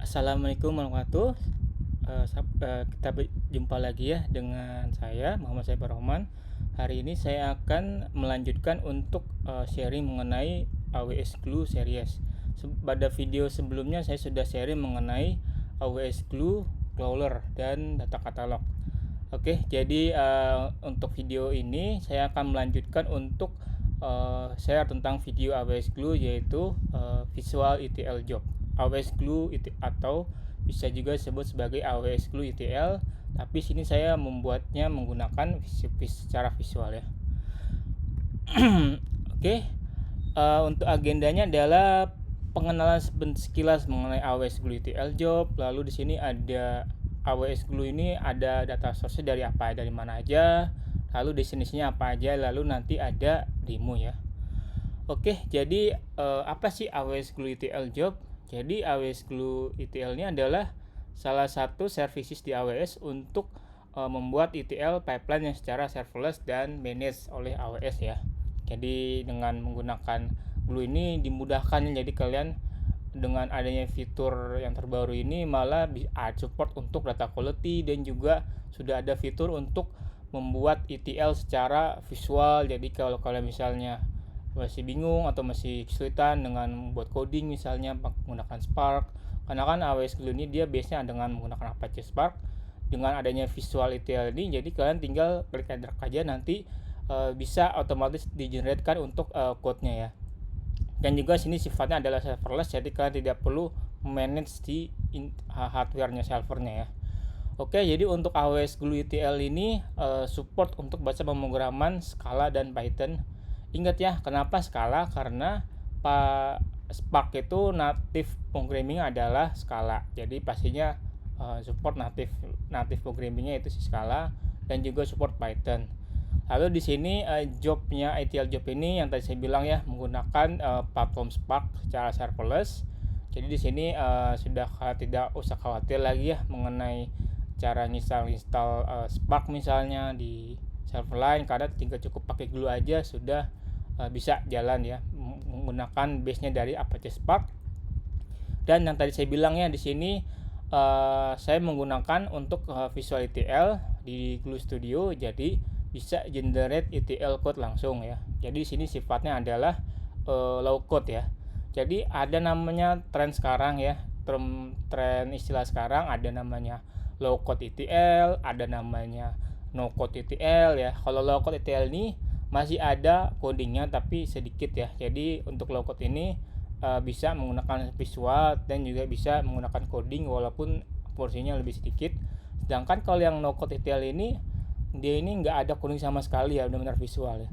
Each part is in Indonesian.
Assalamualaikum warahmatullahi wabarakatuh. Kita berjumpa lagi ya dengan saya Muhammad Saifur Rahman. Hari ini saya akan melanjutkan untuk sharing mengenai AWS Glue series. Pada video sebelumnya saya sudah sharing mengenai AWS Glue crawler dan data katalog. Oke, jadi untuk video ini saya akan melanjutkan untuk share tentang video AWS Glue, yaitu Visual ETL Job. AWS Glue atau bisa juga disebut sebagai AWS Glue ETL, tapi sini saya membuatnya menggunakan secara visual ya. Oke, untuk agendanya adalah pengenalan sekilas mengenai AWS Glue ETL Job. Lalu di sini ada AWS Glue ini ada data source dari mana aja, lalu definisinya apa aja, lalu nanti ada demo ya. Oke, jadi apa sih AWS Glue ETL Job? Jadi AWS Glue ETL ini adalah salah satu services di AWS untuk membuat ETL pipeline yang secara serverless dan managed oleh AWS ya. Jadi dengan menggunakan Glue ini dimudahkan, jadi kalian dengan adanya fitur yang terbaru ini malah support untuk data quality, dan juga sudah ada fitur untuk membuat ETL secara visual. Jadi kalau kalian misalnya masih bingung atau masih kesulitan dengan membuat coding misalnya menggunakan Spark, karena kan AWS Glue ini dia base-nya dengan menggunakan Apache Spark, dengan adanya visual ETL ini jadi kalian tinggal klik and drag aja, nanti bisa otomatis di-generatekan untuk code-nya ya. Dan juga sini sifatnya adalah serverless, jadi kalian tidak perlu manage di hardware-nya, servernya ya. Oke, jadi untuk AWS Glue ETL ini support untuk bahasa pemrograman Scala dan Python. Ingat ya, kenapa Scala? Karena Spark itu native programming adalah Scala. Jadi pastinya support native programmingnya itu si Scala, dan juga support Python. Lalu di sini jobnya ETL job ini yang tadi saya bilang ya, menggunakan platform Spark secara serverless. Jadi di sini sudah tidak usah khawatir lagi ya mengenai cara install Spark misalnya di server lain, karena tinggal cukup pakai Glue aja sudah bisa jalan ya, menggunakan base-nya dari Apache Spark. Dan yang tadi saya bilang ya, di sini saya menggunakan untuk Visual ETL di Glue Studio, jadi bisa generate ETL code langsung ya. Jadi di sini sifatnya adalah low code ya. Jadi ada namanya tren sekarang ya, tren istilah sekarang ada namanya low code ETL, ada namanya no code ETL ya. Kalau low code ETL ini masih ada codingnya tapi sedikit ya. Jadi untuk low code ini bisa menggunakan visual dan juga bisa menggunakan coding walaupun porsinya lebih sedikit. Sedangkan kalau yang no code ETL ini dia ini nggak ada coding sama sekali ya, benar-benar visual ya.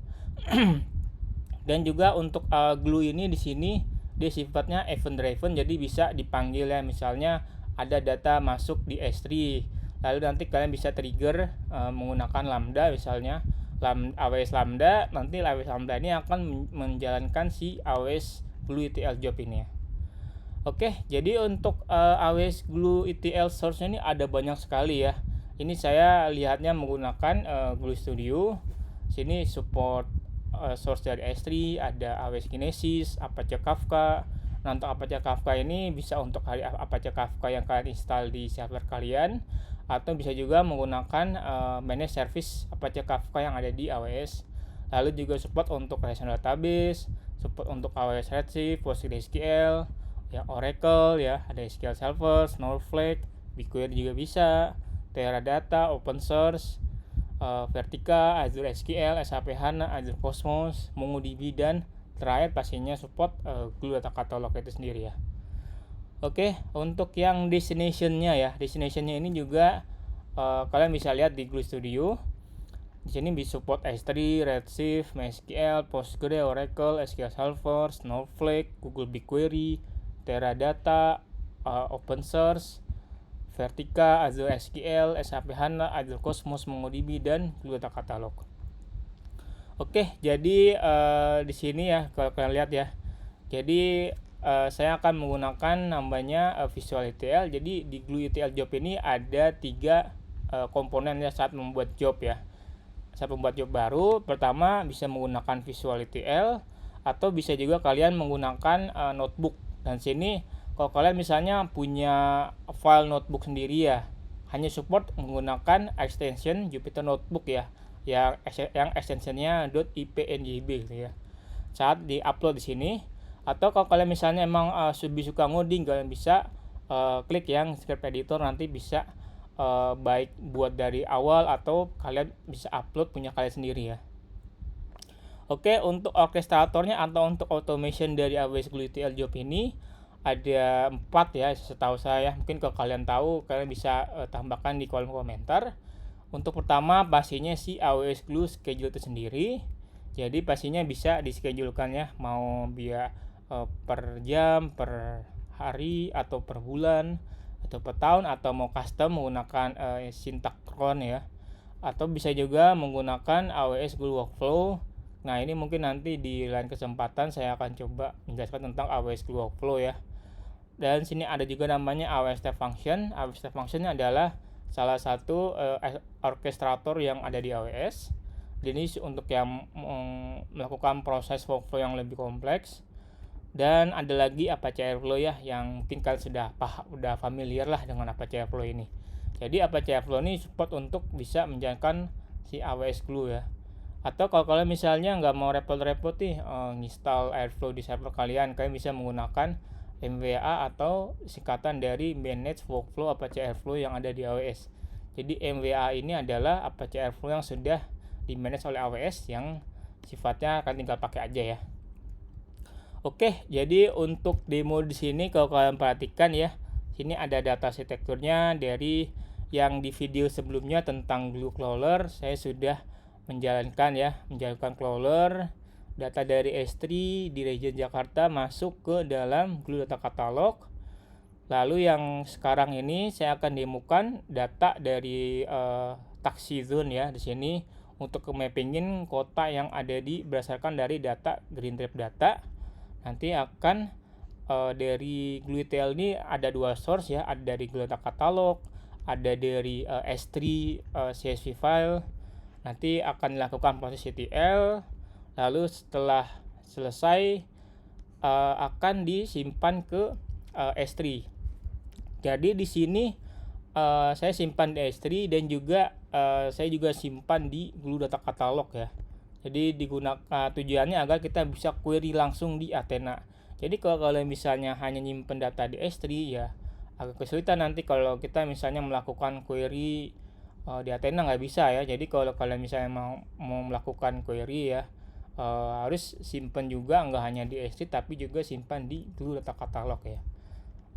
Dan juga untuk Glue ini di sini dia sifatnya event driven, jadi bisa dipanggil ya, misalnya ada data masuk di S3, lalu nanti kalian bisa trigger menggunakan Lambda misalnya, AWS Lambda, nanti AWS Lambda ini akan menjalankan si AWS Glue ETL job ini ya. Oke, jadi untuk AWS Glue ETL source ini ada banyak sekali ya. Ini saya lihatnya menggunakan Glue Studio. Sini support source dari S3, ada AWS Kinesis, Apache Kafka. Nah, untuk Apache Kafka ini bisa untuk Apache Kafka yang kalian install di server kalian, atau bisa juga menggunakan managed service Apache Kafka yang ada di AWS. Lalu juga support untuk relational database, support untuk AWS Redshift, PostgreSQL, ya Oracle ya, ada SQL Server, Snowflake, BigQuery juga bisa, Teradata, open source, Vertica, Azure SQL, SAP HANA, Azure Cosmos, MongoDB, dan terakhir pastinya support Glue Data Catalog itu sendiri ya. Oke, untuk yang destinationnya ya, destinationnya ini juga kalian bisa lihat di Glue Studio. Di sini bisa support S3, Redshift, MySQL, Postgre, Oracle, SQL Server, Snowflake, Google BigQuery, Teradata, open source, Vertica, Azure SQL, SAP HANA, Azure Cosmos, MongoDB, dan Glue Data Catalog. Oke, jadi di sini ya kalau kalian lihat ya, jadi saya akan menggunakan namanya Visual ETL. Jadi di Glue ETL job ini ada 3 komponen ya saat membuat job ya. Saat membuat job baru, pertama bisa menggunakan Visual ETL, atau bisa juga kalian menggunakan notebook. Dan sini Kalau kalian misalnya punya file notebook sendiri ya, hanya support menggunakan extension Jupyter Notebook ya, yang extensionnya .ipnjb gitu ya. Saat di-upload di sini, atau kalau kalian misalnya emang lebih suka ngoding, kalian bisa klik yang script editor, nanti bisa baik buat dari awal atau kalian bisa upload punya kalian sendiri ya. Oke, untuk orkestratornya atau untuk automation dari AWS Glue ETL Job ini ada 4 ya setahu saya. Mungkin kalau kalian tahu, kalian bisa tambahkan di kolom komentar. Untuk pertama pastinya si AWS Glue schedule itu sendiri. Jadi pastinya bisa di-schedulekan ya, mau biar per jam, per hari, atau per bulan, atau per tahun, atau mau custom menggunakan Syntactron ya. Atau bisa juga menggunakan AWS Glue Workflow. Nah, ini mungkin nanti di lain kesempatan saya akan coba menjelaskan tentang AWS Glue Workflow ya. Dan sini ada juga namanya AWS Step Function. AWS Step Function adalah salah satu orkestrator yang ada di AWS. Jadi untuk yang melakukan proses workflow yang lebih kompleks. Dan ada lagi Apache Airflow ya, yang mungkin kalian sudah familiar lah dengan Apache Airflow ini. Jadi Apache Airflow ini support untuk bisa menjalankan si AWS Glue ya. Atau kalau kalian misalnya nggak mau repot-repot nih install Airflow di server kalian bisa menggunakan MWA atau singkatan dari Managed Workflow Apache Airflow yang ada di AWS. Jadi MWA ini adalah Apache Airflow yang sudah di-manage oleh AWS, yang sifatnya kalian tinggal pakai aja ya. Oke, jadi untuk demo di sini kalau kalian perhatikan ya, sini ada data arsitekturnya dari yang di video sebelumnya tentang Glue Crawler. Saya sudah menjalankan crawler data dari S3 di region Jakarta masuk ke dalam Glue Data Catalog. Lalu yang sekarang ini saya akan demokan data dari taksi zone ya di sini untuk mappingin kota yang ada berdasarkan dari data Green Trip Data. Nanti akan dari Glue ETL ini ada 2 source ya, ada dari Glue Data Catalog, ada dari S3 CSV file. Nanti akan dilakukan proses ETL, lalu setelah selesai akan disimpan ke S3. Jadi di sini saya simpan di S3 dan juga saya juga simpan di Glue Data Catalog ya. Jadi tujuannya agar kita bisa query langsung di Athena. Jadi kalau kalian misalnya hanya nyimpen data di S3 ya agak kesulitan nanti kalau kita misalnya melakukan query di Athena nggak bisa ya. Jadi kalau kalian misalnya mau melakukan query ya harus simpan juga, nggak hanya di S3 tapi juga simpan di Glue Data Catalog ya.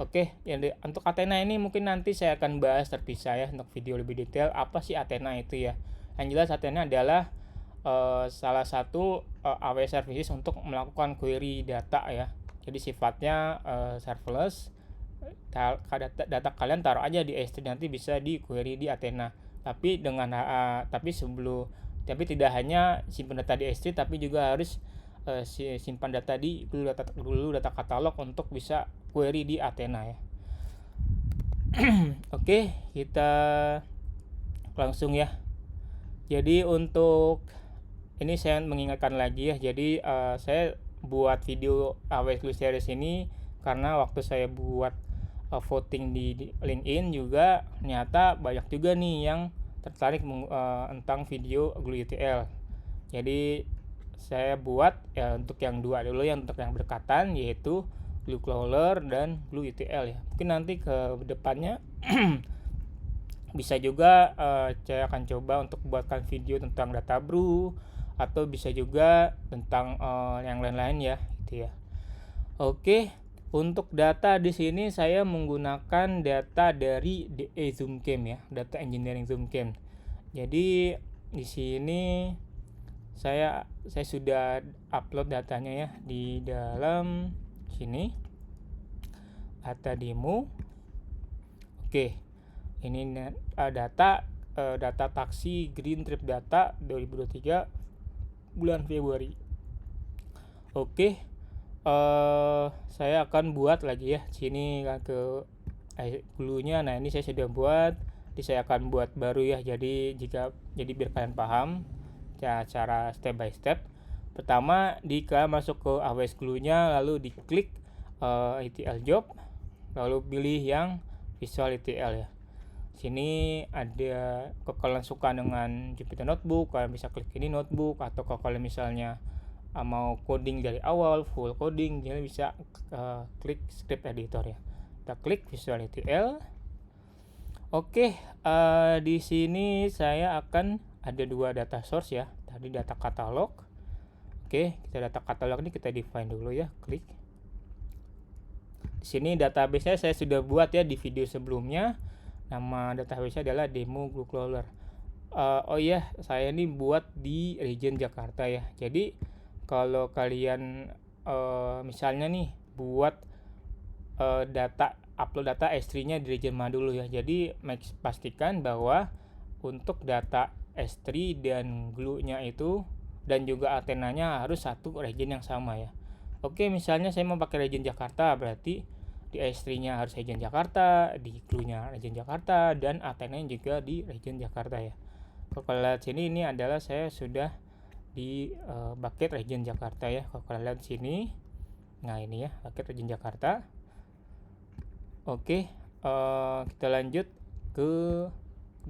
Oke, untuk Athena ini mungkin nanti saya akan bahas terpisah ya untuk video lebih detail apa sih Athena itu ya. Yang jelas Athena adalah salah satu AWS services untuk melakukan query data ya. Jadi sifatnya serverless. Data kalian taruh aja di S3, nanti bisa di query di Athena. Tapi tapi tidak hanya simpan data di S3 tapi juga harus simpan data di Glue Data Catalog untuk bisa query di Athena ya. Oke, kita langsung ya. Jadi untuk ini saya mengingatkan lagi ya. Jadi saya buat video AWS Glue Series ini karena waktu saya buat voting di LinkedIn juga ternyata banyak juga nih yang tertarik tentang video Glue ETL. Jadi saya buat ya untuk yang dua dulu, yang untuk yang berdekatan yaitu Glue Crawler dan Glue ETL ya. Mungkin nanti ke depannya bisa juga saya akan coba untuk buatkan video tentang data brew atau bisa juga tentang yang lain-lain ya gitu ya. Oke, untuk data di sini saya menggunakan data dari DE Zoomcamp ya, Data Engineering Zoomcamp. Jadi di sini saya sudah upload datanya ya di dalam sini data demo. Oke, ini data taksi Green Trip Data 2023 bulan Februari. Oke, saya akan buat lagi ya sini ke Glue-nya. Nah, ini saya sudah buat, jadi saya akan buat baru ya. Jadi biar kalian paham ya, cara step by step. Pertama, kalian masuk ke AWS Glue-nya, lalu diklik ETL job. lalu pilih yang Visual ETL ya. Sini ada, kalau kalian suka dengan Jupyter Notebook, kalian bisa klik ini notebook, atau kalau kalian misalnya mau coding dari awal, full coding, jadi bisa klik script editor ya. Kita klik Visual ETL. Oke, di sini saya akan ada dua data source ya. Tadi data katalog. Oke, kita data katalog ini kita define dulu ya, klik. Di sini database-nya saya sudah buat ya di video sebelumnya. Nama database-nya adalah demo glue crawler. Oh iya, saya ini buat di region Jakarta ya. Jadi kalau kalian misalnya nih buat upload data S3-nya di region mana dulu ya. Jadi pastikan bahwa untuk data S3 dan glue-nya itu dan juga antenanya harus satu region yang sama ya. Oke, misalnya saya mau pakai region Jakarta, berarti di S3-nya harus region Jakarta, di glue-nya region Jakarta, dan antenanya juga di region Jakarta ya. Kalau kalian lihat sini, ini adalah saya sudah di bucket region Jakarta ya. Kalau kalian lihat sini, nah ini ya bucket region Jakarta. Oke, kita lanjut ke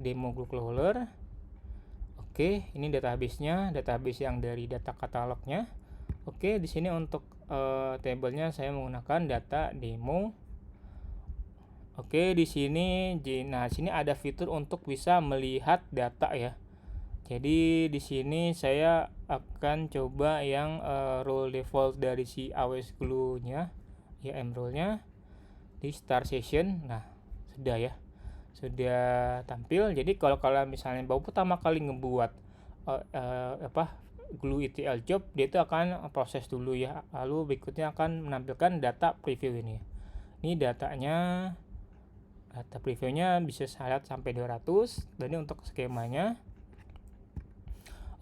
demo glue crawler. Oke, ini database-nya, database yang dari data katalognya. Oke, di sini untuk tabelnya saya menggunakan data demo. Oke, di sini, nah sini ada fitur untuk bisa melihat data ya. Jadi di sini saya akan coba yang role default dari si AWS Glue-nya, ya mRole-nya di start session. Nah, sudah ya, sudah tampil. Jadi kalau kalian misalnya baru pertama kali ngebuat Glue ETL job, dia itu akan proses dulu ya, lalu berikutnya akan menampilkan data preview ini. Ini datanya, data previewnya bisa saya lihat sampai 200, dan ini untuk skemanya.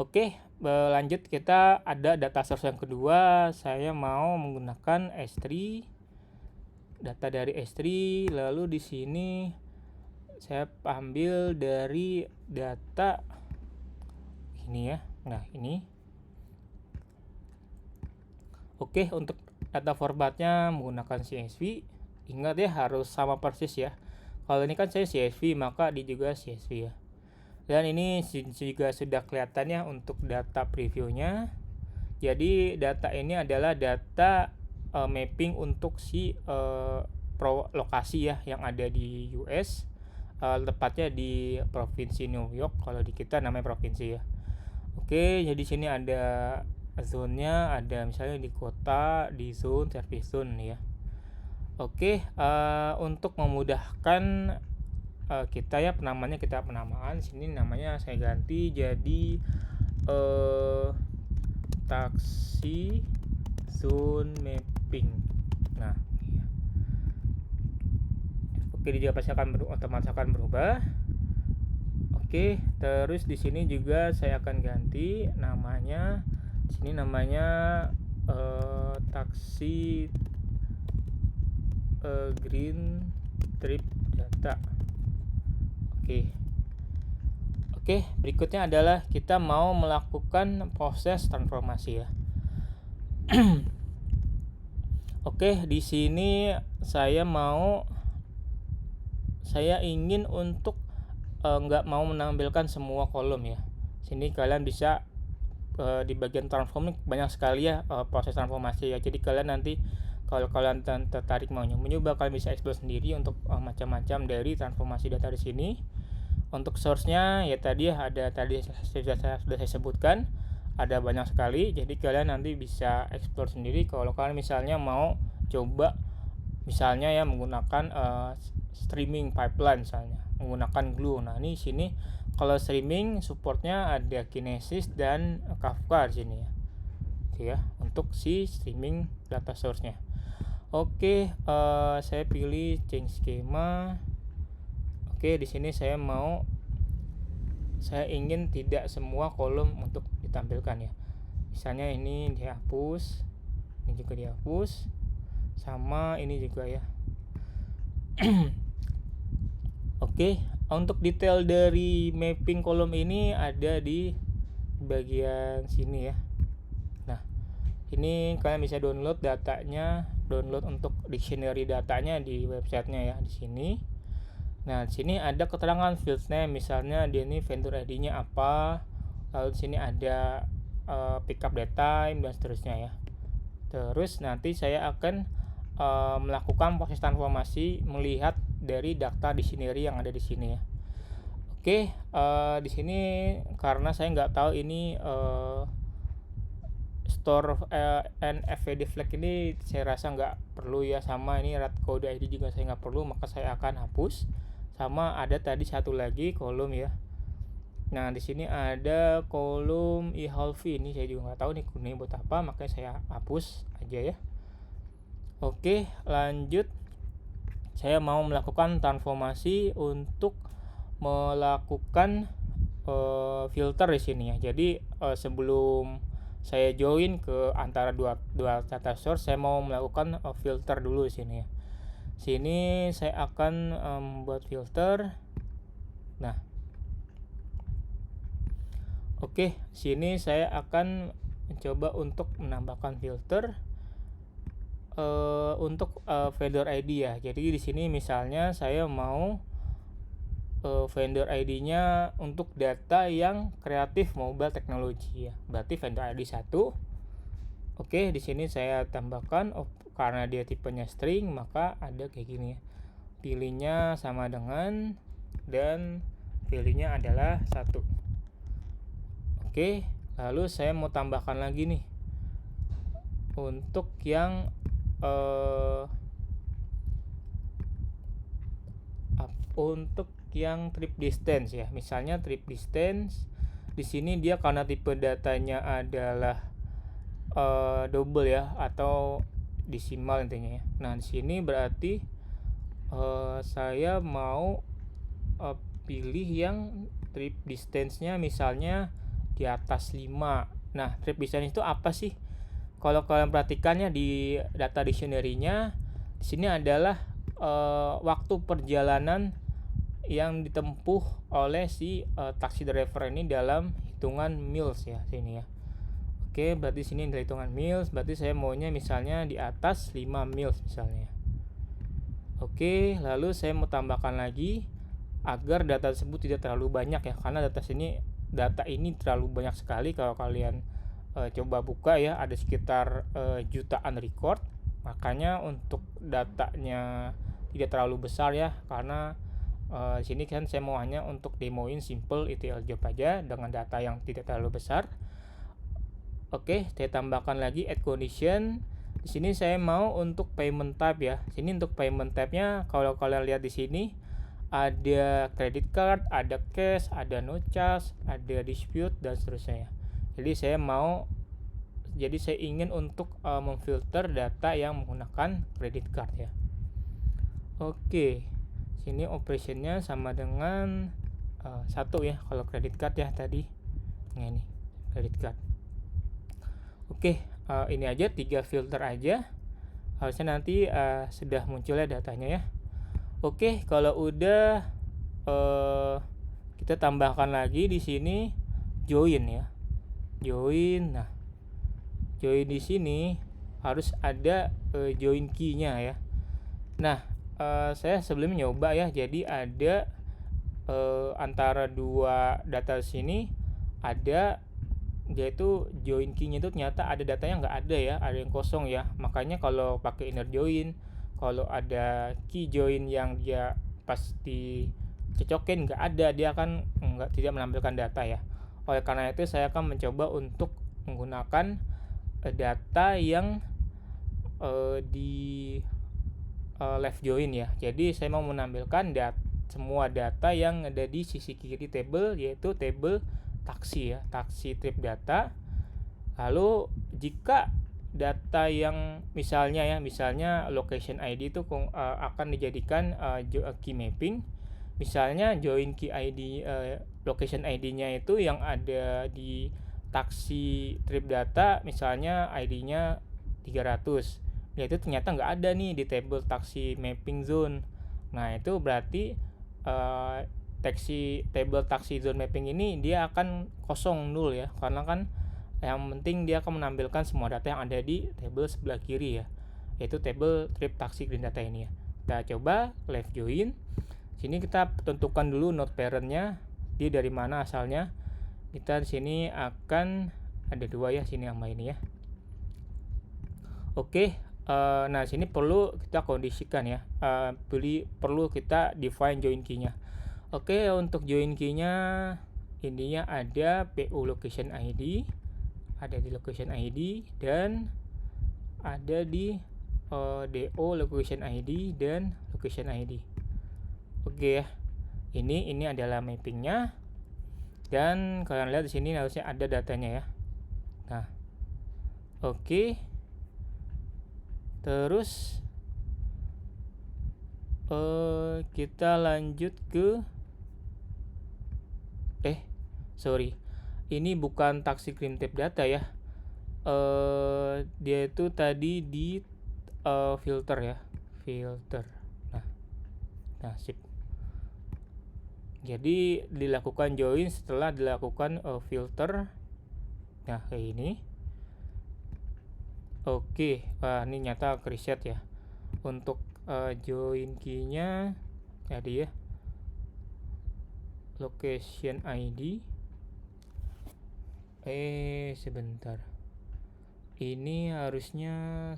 Oke, lanjut, kita ada data source yang kedua. Saya mau menggunakan S3, data dari S3, lalu di sini saya ambil dari data ini ya. Nah, ini. Oke, untuk data formatnya menggunakan CSV. Ingat ya, harus sama persis ya. Kalau ini kan saya CSV, maka dia juga CSV ya. Dan ini juga sudah kelihatan ya untuk data previewnya. Jadi data ini adalah data mapping untuk si lokasi ya yang ada di US, tepatnya di provinsi New York. Kalau di kita namanya provinsi ya. Oke, jadi sini ada zone-nya, ada misalnya di kota, di zone, service zone ya. Oke, untuk memudahkan kita ya penamaan sini namanya saya ganti jadi taksi zone mapping. Nah, iya. Oke, dia pasti akan otomatis akan berubah. Oke, terus di sini juga saya akan ganti namanya. Di sini namanya taksi green trip data. Oke, berikutnya adalah kita mau melakukan proses transformasi ya. Oke, di sini saya ingin untuk nggak mau menampilkan semua kolom ya. Sini kalian bisa di bagian transforming banyak sekali ya proses transformasi ya. Jadi kalian nanti kalau kalian tertarik mau nyoba, kalian bisa explore sendiri untuk macam-macam dari transformasi data di sini. Untuk source-nya ya tadi sudah saya sebutkan, ada banyak sekali. Jadi kalian nanti bisa explore sendiri kalau kalian misalnya mau coba misalnya ya menggunakan streaming pipeline misalnya menggunakan Glue. Nah, ini sini kalau streaming supportnya ada Kinesis dan Kafka di sini ya. Oke ya, untuk si streaming data source-nya. Oke, saya pilih change schema. Oke, di sini saya ingin tidak semua kolom untuk ditampilkan ya. Misalnya ini dihapus, ini juga dihapus, sama ini juga ya. Oke, untuk detail dari mapping kolom ini ada di bagian sini ya. Nah, ini kalian bisa download datanya download untuk dictionary datanya di websitenya ya di sini. Nah, di sini ada keterangan field name, misalnya dia ini vendor ID-nya apa. Lalu di sini ada pickup date time dan seterusnya ya. Terus nanti saya akan melakukan proses transformasi melihat dari data dictionary yang ada di sini ya. Oke, di sini karena saya nggak tahu ini store and FVD flag ini saya rasa nggak perlu ya, sama ini rat code ID juga saya nggak perlu, maka saya akan hapus. Sama ada tadi satu lagi kolom ya. Nah di sini ada kolom e-halfi, ini saya juga nggak tahu nih kuning buat apa, makanya saya hapus aja ya. Oke, lanjut. Saya mau melakukan transformasi untuk melakukan filter di sini ya. Jadi sebelum saya join ke antara dua data source, saya mau melakukan filter dulu di sini ya. Sini saya akan buat filter. Nah, oke, sini saya akan mencoba untuk menambahkan filter untuk vendor ID ya. Jadi di sini misalnya saya mau vendor ID-nya untuk data yang kreatif mobile technology ya. Berarti vendor ID 1. Oke, di sini saya tambahkan karena dia tipenya string, maka ada kayak gini ya. Pilihnya sama dengan dan pilihnya adalah 1. Oke, lalu saya mau tambahkan lagi nih untuk yang trip distance ya. Misalnya trip distance di sini dia karena tipe datanya adalah double ya atau desimal intinya ya. Nah, di sini berarti saya mau pilih yang trip distance-nya misalnya di atas 5. Nah, trip distance itu apa sih? Kalau kalian perhatikannya di data dictionary-nya, di sini adalah waktu perjalanan yang ditempuh oleh si taxi driver ini dalam hitungan miles ya sini ya. Oke, berarti sini dari hitungan miles, berarti saya maunya misalnya di atas 5 miles misalnya. Oke, lalu saya mau tambahkan lagi agar data tersebut tidak terlalu banyak ya, karena data ini terlalu banyak sekali. Kalau kalian coba buka ya, ada sekitar jutaan record. Makanya untuk datanya tidak terlalu besar ya, karena di sini kan saya mau hanya untuk demoin simple ETL job aja dengan data yang tidak terlalu besar. Oke, saya tambahkan lagi add condition. Di sini saya mau untuk payment type ya. Sini untuk payment type-nya kalau kalian lihat di sini ada credit card, ada cash, ada no charge, ada dispute dan seterusnya ya. Jadi saya ingin untuk memfilter data yang menggunakan credit card ya. Oke. Sini operationnya sama dengan 1 ya kalau credit card ya tadi. Nah, ini credit card. Oke, ini aja 3 filter aja. Harusnya nanti sudah muncul ya datanya ya. Oke, kalau udah kita tambahkan lagi di sini join ya. Join. Nah, join di sini harus ada join key-nya ya. Nah, saya sebelumnya nyoba ya. Jadi ada antara dua data sini ada dia itu join key-nya itu ternyata ada datanya nggak ada ya, ada yang kosong ya. Makanya kalau pakai inner join, kalau ada key join yang dia pas dicocokin nggak ada, dia akan tidak menampilkan data ya. Oleh karena itu saya akan mencoba untuk menggunakan data yang di left join ya. Jadi saya mau menampilkan semua data yang ada di sisi kiri table, yaitu table taksi ya, taksi trip data. Lalu jika data yang misalnya location ID itu akan dijadikan key mapping. Misalnya join key ID location ID-nya itu yang ada di taksi trip data, misalnya ID-nya 300. Ya itu ternyata nggak ada nih di table taksi mapping zone. Nah itu berarti table taksi zone mapping ini dia akan kosong nul ya, karena kan yang penting dia akan menampilkan semua data yang ada di table sebelah kiri ya. yaitu table trip taksi green data ini ya. Kita coba left join. Sini kita tentukan dulu node parentnya, dia dari mana asalnya. Kita di sini akan ada 2 ya, sini sama ini ya. Oke, nah sini perlu kita kondisikan ya, perlu kita define join key-nya. Oke, untuk join key-nya ininya ada PU location ID, ada di location ID, dan ada di DO location ID dan location ID. Oke ya, ini adalah mappingnya, dan kalian lihat di sini harusnya ada datanya ya. Nah, oke. Terus kita lanjut ke ini bukan taksi green tab data ya. Dia itu tadi di filter ya, filter. Nah sip. Jadi dilakukan join setelah dilakukan filter. Nah kayak ini. Oke, ini nyata reset ya. Untuk join key-nya tadi ya, location ID. Sebentar. Ini harusnya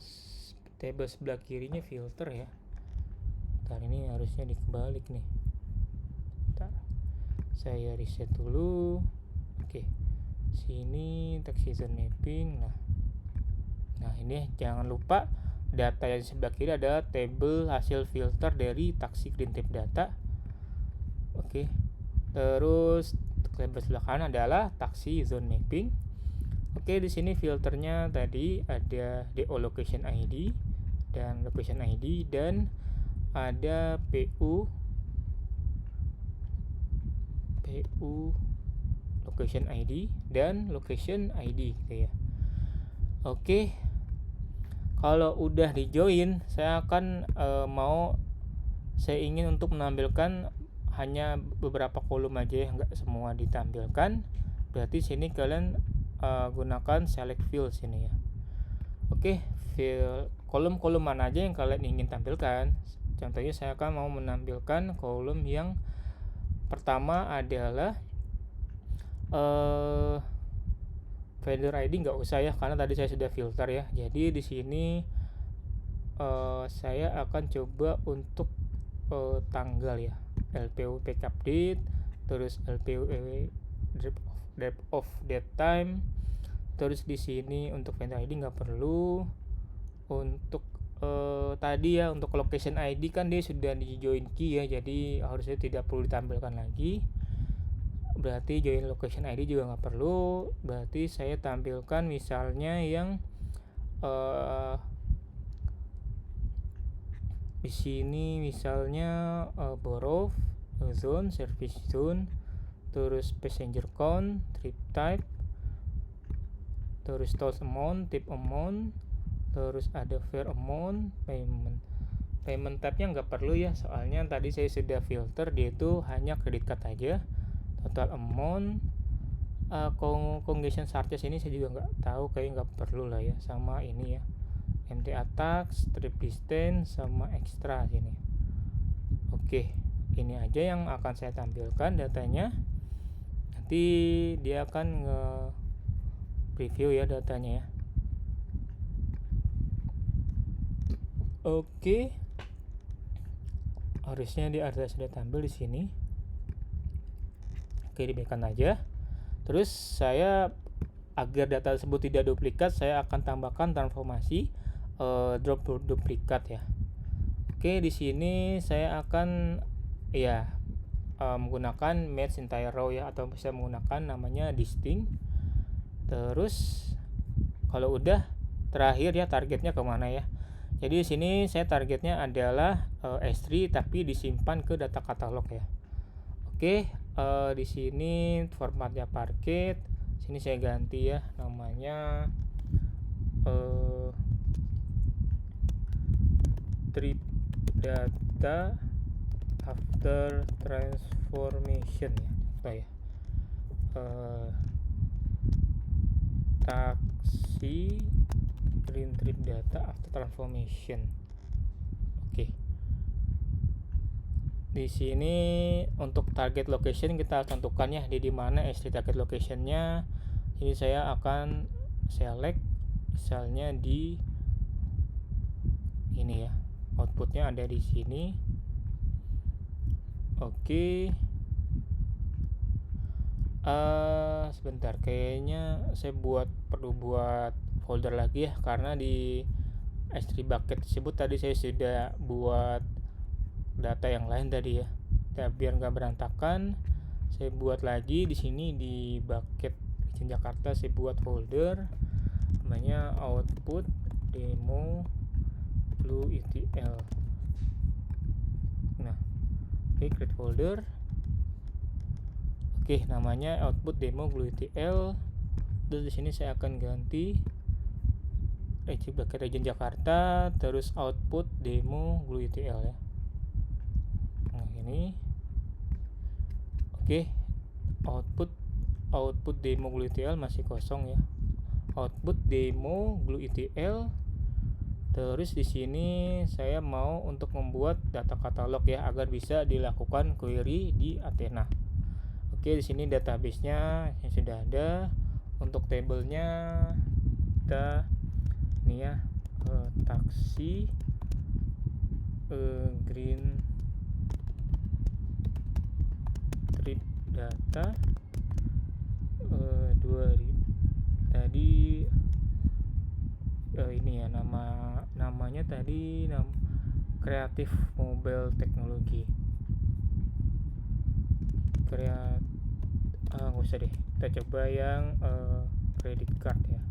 table sebelah kirinya filter ya. Ntar ini harusnya dibalik nih. Ntar saya reset dulu. Oke, sini tax season mapping. Nah ini jangan lupa data yang sebelah kiri adalah table hasil filter dari taksi green tab data. Oke, terus label sebelah kanan adalah taksi zone mapping. Oke, di sini filternya tadi ada DO location ID dan location ID, dan ada PU location ID dan location ID gitu ya. Oke, kalau udah di join, saya akan saya ingin untuk menampilkan hanya beberapa kolom aja ya, nggak semua ditampilkan. Berarti sini kalian gunakan select field sini ya. Oke, field kolom-kolom mana aja yang kalian ingin tampilkan. Contohnya saya akan mau menampilkan kolom yang pertama adalah vendor ID nggak usah ya, karena tadi saya sudah filter ya. Jadi di sini saya akan coba untuk tanggal ya, LPU pick update, terus LPU date of that time. Terus di sini untuk vendor ID nggak perlu. Untuk tadi ya, untuk location ID kan dia sudah di join key ya, jadi harusnya tidak perlu ditampilkan lagi. Berarti join location ID juga nggak perlu. Berarti saya tampilkan misalnya yang di sini misalnya borough, zone, service zone, terus passenger count, trip type, terus toll amount, tip amount, terus ada fare amount, payment type-nya nggak perlu ya, soalnya tadi saya sudah filter, dia itu hanya credit card aja. Total amount, congestion charges ini saya juga nggak tahu, kayak nggak perlu lah ya, sama ini ya, MTA tax, trip distance, sama extra sini. Oke, ini aja yang akan saya tampilkan datanya. Nanti dia akan nge-preview ya datanya ya. Oke, harusnya dia sudah tampil di sini. Oke, dibiarkan aja. Terus saya, agar data tersebut tidak duplikat, saya akan tambahkan transformasi drop duplikat ya. Oke, di sini saya akan menggunakan match entire row ya, atau bisa menggunakan namanya distinct. Terus kalau udah, terakhir ya, targetnya kemana ya. Jadi di sini saya targetnya adalah S3 tapi disimpan ke data katalog ya. Oke, di sini formatnya Parquet. Sini saya ganti ya namanya trip data after transformation ya. Taksi green trip data after transformation. Oke. Di sini untuk target location kita tentukan ya di mana S3 target locationnya. Ini saya akan select misalnya di ini ya, outputnya ada di sini. Oke. Sebentar, kayaknya saya perlu buat folder lagi ya, karena di S3 bucket tersebut tadi saya sudah buat data yang lain tadi ya. Biar nggak berantakan, saya buat lagi di sini di bucket Region Jakarta. Saya buat folder namanya output demo blue ETL. Nah, create folder. Oke, namanya output demo blue ETL. Terus di sini saya akan ganti bucket Region Jakarta, terus output demo blue ETL ya. Nah, ini. Oke, output demo glue ETL masih kosong ya. Output demo glue ETL. Terus di sini saya mau untuk membuat data katalog ya, agar bisa dilakukan query di Athena. Oke, di sini database-nya yang sudah ada. Untuk tabelnya kita ini ya, taksi green trip data 2000 tadi ini ya, namanya tadi Creative Mobile Technology. Nggak usah deh, kita coba yang credit card ya,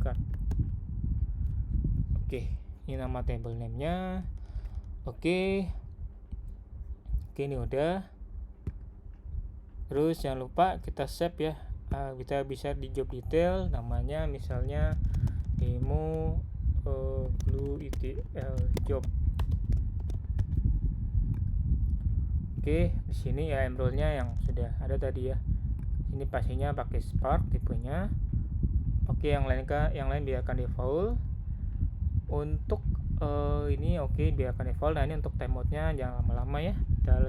card. Oke, ini nama table name-nya. Oke, ini udah. Terus jangan lupa kita save ya. Kita bisa di job detail, namanya misalnya demo blue ETL job. Oke, di sini ya enroll-nya yang sudah ada tadi ya. Ini pastinya pakai Spark tipenya. Oke, yang lain biarkan default. Untuk ini oke, biarkan default. Nah, ini untuk timeout-nya jangan lama-lama ya.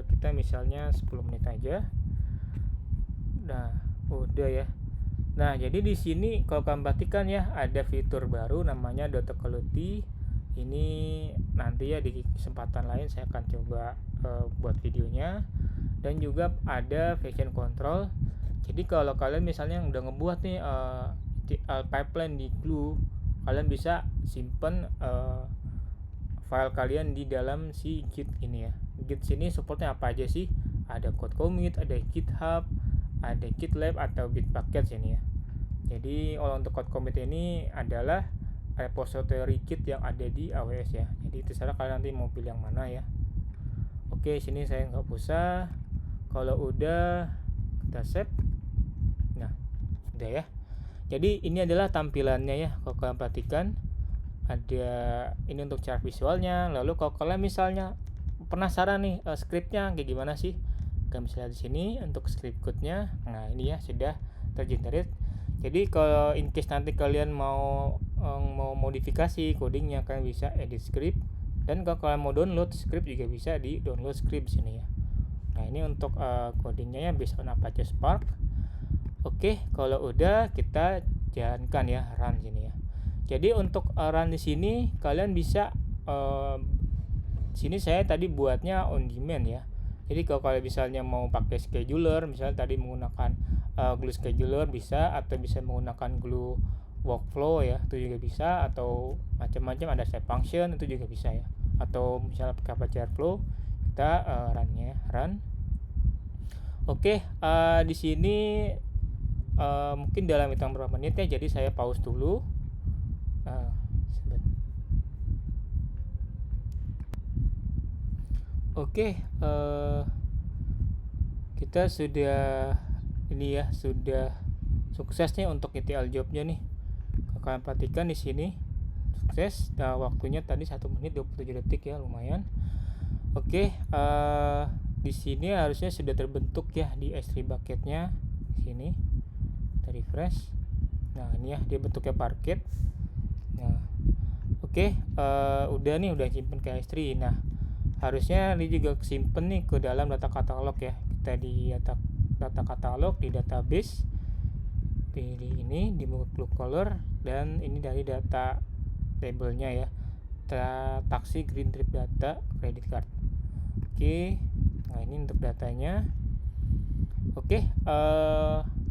Kita misalnya 10 menit aja. Nah, udah ya. Nah, jadi di sini kalau kalian perhatikan ya, ada fitur baru namanya data quality. Ini nanti ya di kesempatan lain saya akan coba buat videonya. Dan juga ada version control. Jadi kalau kalian misalnya udah ngebuat nih pipeline di Glue, kalian bisa simpen file kalian di dalam si Git ini ya. Git sini supportnya apa aja sih? Ada code commit, ada GitHub, ada GitLab atau Bitbucket sini ya. Jadi kalau untuk code commit ini adalah repository Git yang ada di AWS ya. Jadi terserah kalian nanti mau pilih yang mana ya. Oke, sini saya nggak usah. Kalau udah kita save. Nah, udah ya. Jadi ini adalah tampilannya ya. Kalau kalian perhatikan, ada ini untuk cara visualnya. Lalu kalau kalian misalnya penasaran nih scriptnya kayak gimana sih, kalian bisa lihat di sini untuk script code-nya. Nah, ini ya sudah tergenerate. Jadi kalau in case nanti kalian mau modifikasi codingnya, kalian bisa edit script. Dan kalau kalian mau download script juga bisa di download script sini ya. Nah, ini untuk codingnya ya based on Apache Spark. Oke, kalau udah kita jalankan ya, run sini ya. Jadi untuk run di sini kalian bisa sini saya tadi buatnya on demand ya. Jadi kalau kalian misalnya mau pakai scheduler, misalnya tadi menggunakan Glue scheduler bisa, atau bisa menggunakan Glue workflow ya, itu juga bisa, atau macam-macam, ada step function itu juga bisa ya. Atau misalnya pakai Apache Airflow, kita run. Oke, di sini mungkin dalam hitung berapa menit ya, jadi saya pause dulu. Oke, kita sudah ini ya, sudah sukses nih untuk ETL jobnya nih. Kalian perhatikan di sini sukses. Nah, waktunya tadi 1 menit 27 detik ya, lumayan. Oke, di sini harusnya sudah terbentuk ya di S3 bucketnya. Di sini kita refresh. Nah, ini ya dia bentuknya Parquet. Nah, oke, udah nih, udah simpen ke S3. Nah, harusnya ini juga simpen nih ke dalam data katalog ya. Kita di data katalog di database, pilih ini di blue color, dan ini dari data tabelnya ya, taksi green trip data credit card. Oke, nah ini untuk datanya. Oke,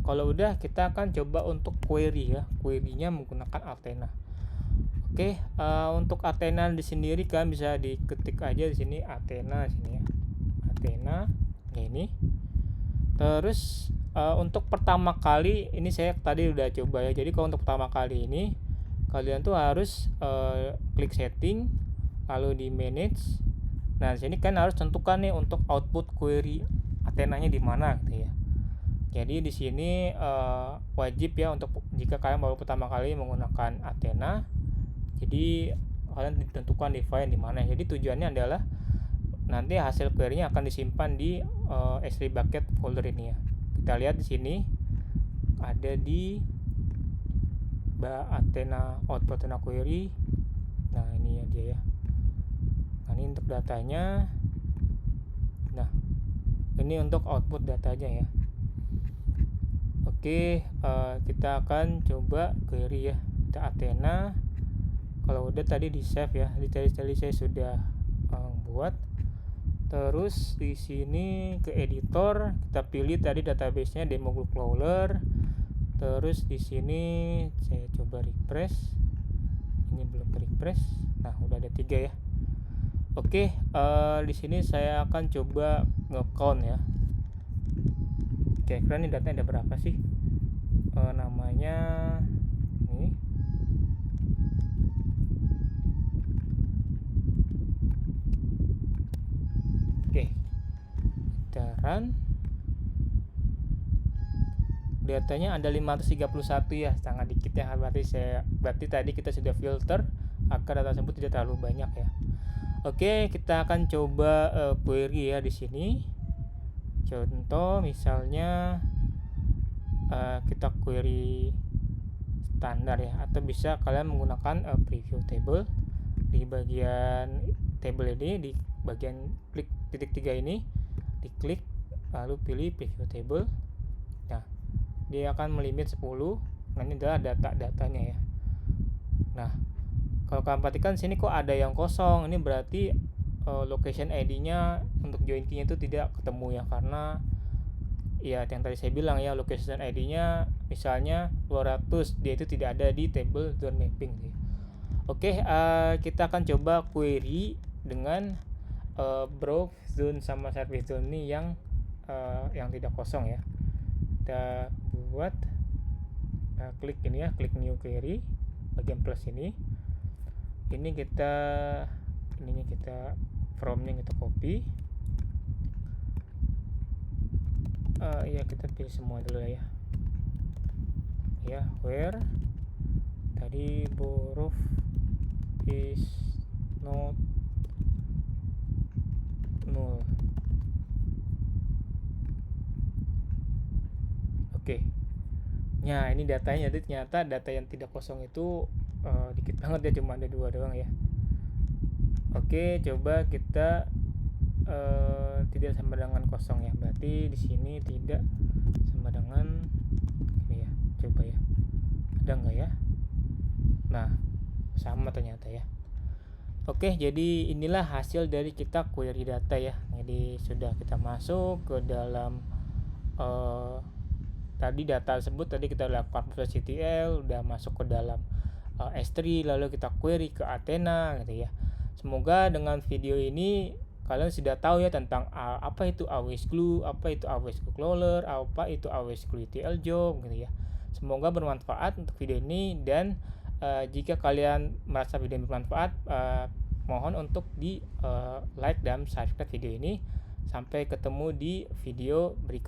kalau udah kita akan coba untuk query ya, query-nya menggunakan Athena. Oke, untuk Athena di sendiri kan bisa diketik aja di sini Athena sini ya, Athena ya ini. Terus untuk pertama kali ini saya tadi udah coba ya. Jadi kalau untuk pertama kali ini kalian tuh harus klik setting, lalu di manage. Nah, di sini kan harus tentukan nih untuk output query Athena-nya di mana gitu ya. Jadi di sini wajib ya untuk jika kalian baru pertama kali menggunakan Athena. Jadi kalian ditentukan di file di mana. Jadi tujuannya adalah nanti hasil query-nya akan disimpan di S3 bucket folder ini ya. Kita lihat di sini ada di Athena output Athena query. Nah, ini ya dia ya. Nah, ini untuk datanya. Nah, ini untuk output datanya ya. Oke, kita akan coba query ya. Kita Athena. Kalau udah tadi di save ya. Tadi saya sudah buat. Terus di sini ke editor, kita pilih tadi database-nya demo glue crawler. Terus di sini saya coba refresh. Ini belum refresh. Nah, udah ada 3 ya. Oke, di sini saya akan coba nge-count ya. Kira-kira nih datanya ada berapa sih? Namanya ini. Oke, kita run. Datanya ada 531 ya, sangat dikit ya. Berarti tadi kita sudah filter agar data tersebut tidak terlalu banyak ya. Oke, kita akan coba query ya di sini. Contoh misalnya kita query standar ya, atau bisa kalian menggunakan preview table. Di bagian table ini, di bagian klik titik 3 ini, diklik lalu pilih preview table. Nah, dia akan melimit 10. Nah, ini adalah datanya ya. Nah, kalau kalian perhatikan sini kok ada yang kosong, ini berarti location ID-nya untuk join key-nya itu tidak ketemu ya, karena ya yang tadi saya bilang ya, location ID-nya misalnya 200, dia itu tidak ada di table zone mapping gitu. Oke, kita akan coba query dengan browse zone sama service zone ini yang tidak kosong ya. Kita buat klik ini ya, klik new query bagian plus ini kita ininya kita from-nya kita copy ya, kita pilih semua dulu ya, where tadi borrow is not null. Oke. Nah, ini datanya. Jadi ternyata data yang tidak kosong itu dikit banget ya, cuma ada 2 doang ya. Oke, coba kita tidak sama dengan kosong ya. Berarti di sini tidak sama dengan ini ya. Coba ya. Ada enggak ya? Nah, sama ternyata ya. Oke, jadi inilah hasil dari kita query data ya. Jadi sudah kita masuk ke dalam tadi data tersebut, tadi kita lakukan PostgreSQL, udah masuk ke dalam S3, lalu kita query ke Athena gitu ya. Semoga dengan video ini kalian sudah tahu ya tentang apa itu AWS Glue, apa itu AWS Glue Crawler, apa itu AWS Glue ETL job gitu ya. Semoga bermanfaat untuk video ini, dan jika kalian merasa video ini bermanfaat, mohon untuk di like dan subscribe video ini. Sampai ketemu di video berikutnya.